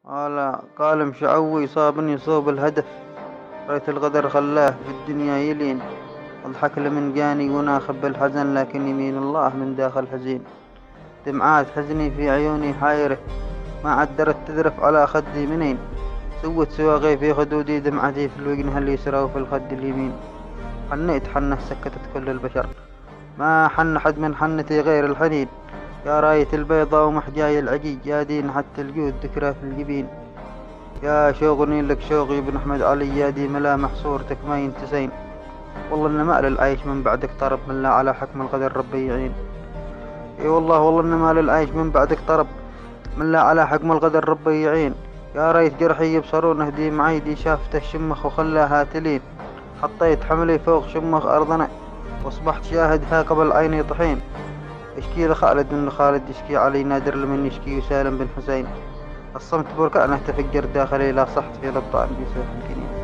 قال مشعوي صابني صوب الهدف. رأيت الغدر خلاه في الدنيا يلين. أضحك لمن جاني وناخب بالحزن، لكن يمين الله من داخل حزين. دمعات حزني في عيوني حايرة، ما عدرت تذرف على خدي منين. سوت سواغي في خدودي، دمعتي في الوجنة اليسرى وفي الخد اليمين. حنيت حنة سكتت كل البشر، ما حن حد من حنتي غير الحنين. يا راية البيضة ومحجاي العجيج، يا دين حتى الجود ذكرى في الجبين. يا شوقني لك شوقي بن أحمد علي، يا دي ملامح صورتك ما ينتسين. والله إن مال العيش من بعدك طرب، من لا على حكم القدر ربي يعين. اي والله إن مال العيش من بعدك طرب، من لا على حكم القدر ربي يعين. يا ريت جرحي يبصرون اهدي معيدي، شافته شمخ وخلاها تلين. حطيت حملي فوق شمخ أرضنا، واصبحت شاهدها قبل عيني طحين. اشكي لخالد ان خالد يشكي علي، نادر لمن يشكي وسالم بن حسين. الصمت بركانه تفجر داخلي، لا صحت في الابطال بسيف الكنين.